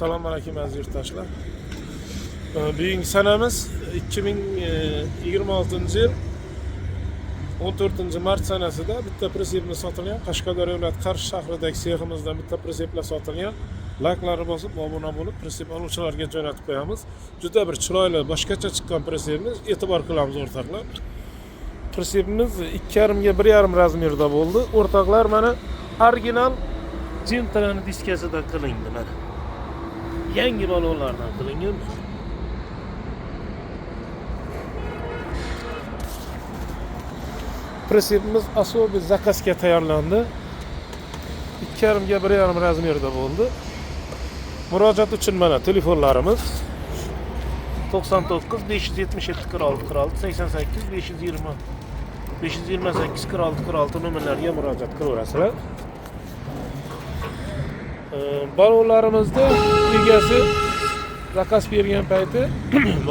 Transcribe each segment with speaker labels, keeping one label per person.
Speaker 1: Assalomu alaykum aziz yurtdoshlar. Bugungi sanamiz 2026-yil 14-mart sanasida bitta pritsepni sotilgan. Qashqadaryo viloyati Qarshi shahridagi seximizdan bitta pritseplar sotilgan. Laklari bosib, obuna bo'lib, pritsep oluvchilarga jo'natib qo'yamiz. Juda bir chiroyli, boshqacha chiqqan pritsepimiz. E'tibor qilamiz o'rtoqlar. Pritsepimiz 2,5 ga 1,5 razmerda bo'ldi. O'rtoqlar, mana original Gentrani diskasidan qilindi mana. Yangi balonlardan qilingan. Pritsepimiz особый zakazga tayyorlandi. 2,5 ga 1,5 razmerda bo'ldi. Murojaat uchun mana telefonlarimiz 99 577 46 46 88 520 528 46 46 nomerlarga murojaat qilaverasizlar. Balonlarimizda egasi zakaz bergan payti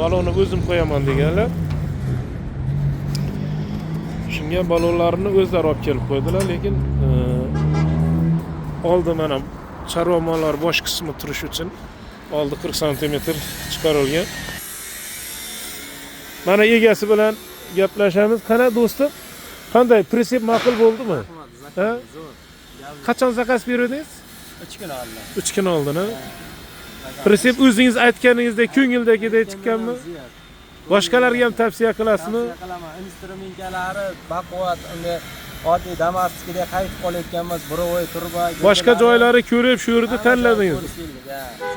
Speaker 1: balonni o'zim qo'yaman deganlar. Shunga balonlarini o'zlari olib kelib qo'ydilar, lekin oldi mana chorva mollar bosh qismi turish uchun oldi 40 sm chiqarilgan. Mana egasi bilan gaplashamiz. Qana do'stim, qanday pritsep ma'qul bo'ldimi? Ha? Qachon zakaz berdingiz?
Speaker 2: 3 kun oldin.
Speaker 1: 3 kun oldin, ha? Pritsep o'zingiz aytganingizdek ko'ngildagidek chiqqanmi? Boshqalarga ham tavsiya qilasizmi?
Speaker 2: Tavsiya qilaman. Instrumentalari baquvvat, unga oddiy Damastikdek qaytib qolayotganmiz, birovoy turba.
Speaker 1: Boshqa joylari ko'rib, shu yerda tanladingiz.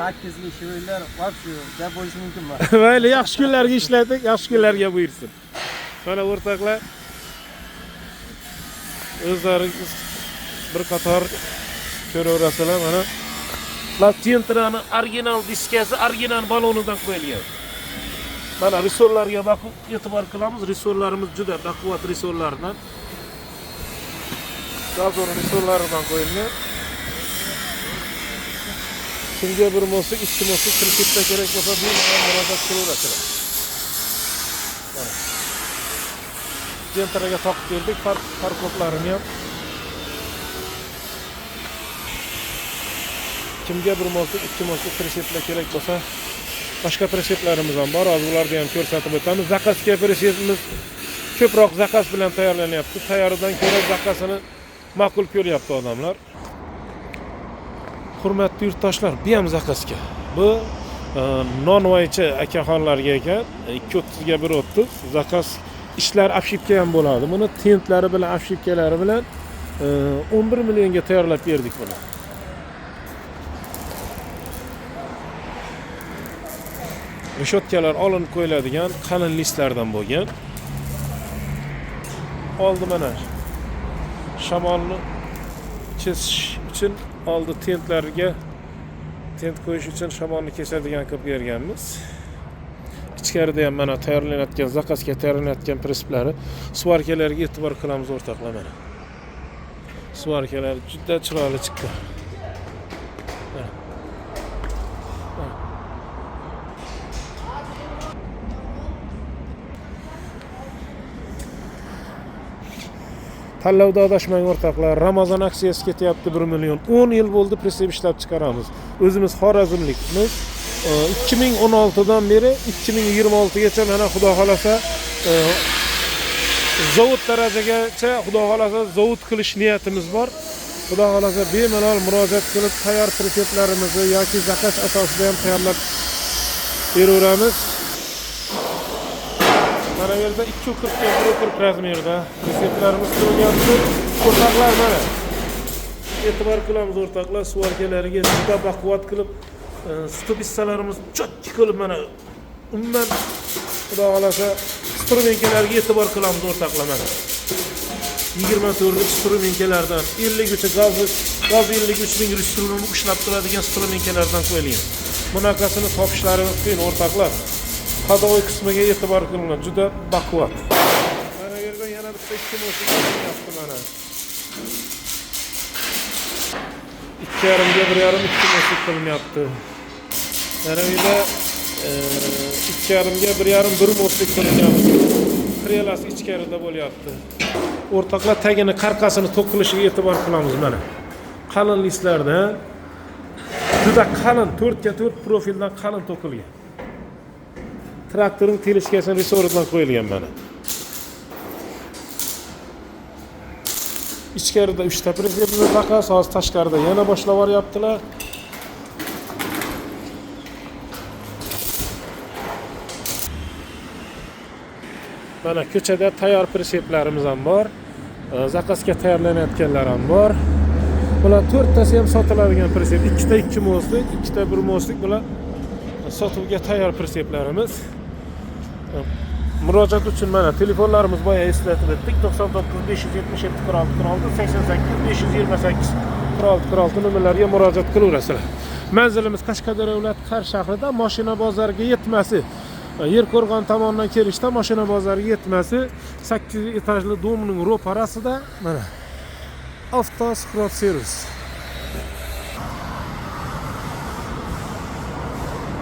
Speaker 2: 8li shuylar, вообще deb bo'lishi mumkinmi?
Speaker 1: Mayli, yaxshi kunlarga ishladik, yaxshi kunlarga buyursin. Mana o'rtoqlar, o'zlaringiz bir qator ko'raverasizlar, mana Gentrani original diskasi original balonidan qo'yilgan. Mana risorlarga e'tibor qilamiz. Risorlarimiz juda baquvvat risorlardan. Gazon risorlaridan qo'yilgan. Kimga bir mo'sik, ikki mo'sik pritsepda kerak bo'lsa, bu murojaat qilaverasizlar. Mana Gentraga taqib berdik, farqlarini ham. Kimga bir mo'sik, ikki mo'sik pritseplar kerak bo'lsa, boshqa pritseplarimiz ham bor. Hozir ularni ham ko'rsatib o'tamiz. Zakazga pritsepimiz ko'proq zakaz bilan tayyorlanyapti. Tayyoridan ko'ra zakazini ma'qul ko'ryapti odamlar. Hurmatli yurtdoshlar, bu ham zakazga. Bu nonvoychi akaxonlarga ekan, 230 ga 130 zakaz ishlar afshipka ham bo'ladi. Buni tentlari bilan, afshipkalari bilan 11 millionga tayyorlab berdik buni. Rishotkalar olinib qo'yiladigan qalin listlardan bo'lgan. Oldi mana shamolni kesish uchun oldi tentlarga tent qo'yish uchun shamolni kesadigan qilib berganmiz. Ichkarida ham mana tayyorlanayotgan, zakazga tayyorlanayotgan pritseplar, svarkalarga e'tibor qilamiz o'rtoqlar mana. Svarkalar juda chiroyli chiqdi. Tanlovda adashmang o'rtoqlar. Ramazon aksiyasi ketyapti 1 million. 10 yil bo'ldi pritsep ishlab chiqaramiz. O'zimiz Xorazmlikmiz. 2016 dan beri 2026 gacha mana xudo xolasa zavod darajagacha xudo xolasa zavod qilish niyatimiz bor. Xudo xolasa bemalol murojaat qilib tayyor pritseplarimizni yoki zakaz asosida ham tayyorlab beraveramiz. Mana bu yerda 240 ga 140 razmerda pritseplarimiz qo'yilgan. O'rtoqlar, mana e'tibor qilamiz o'rtoqlar, svarkalariga juda baquvvat qilib, stopistsalarimiz chotki qilib mana umuman xudo xolasa strumenkalarga e'tibor qilamiz o'rtoqlar mana. 24 lik strumenkalardan 50 gacha gaz 53 ming strumini ushlab turadigan strumenkalardan qo'yilgan. Bunaqasini topishlaringiz qiyin o'rtoqlar. Qadoy qismiga e'tibor qilinadi, juda baquvvat. Mana yerda yana bitta ikki mo'sik qilyapti mana. 2,5 ga 1,5 ikki mo'sik qilinyapti. Mana yerda 2,5 ga 1,5 bir mo'sik qilinyapti. Krelasi ichkarida bo'lyapti. O'rtoqlar, tagini, qarqasini to'qilishiga e'tibor qilamiz mana. Qalin listlardan Juda qalin 4x4 profildan qalin to'kilgan. Traktorning teleskasini resortdan qo'yilgan mana. Ichkarida 3 ta pritsepimiz vaqas, hozir tashqarida yana boshlab boryaptilar. Mana ko'chada tayyor pritseplarimiz ham bor. Zakazga tayyorlanayotganlar ham bor. Bular 4 tasi ham sotiladigan pritsep. 2 ta 2 moslik, 2 ta 1 moslik bular sotuvga tayyor pritseplarimiz. Murojaat uchun mana telefonlarimiz boya eslatib o'tdik. 99 577 46 88 528 46 nomerlarga murojaat qilaverasizlar. Manzilimiz Qashqadaryo viloyati Qar shahrida, mashina bozoriga yetmasi. Yerko'rg'on tomonidan kelishda mashina bozoriga yetmasi 8 etajli domning ro'parasida mana Avtosuhrat servis.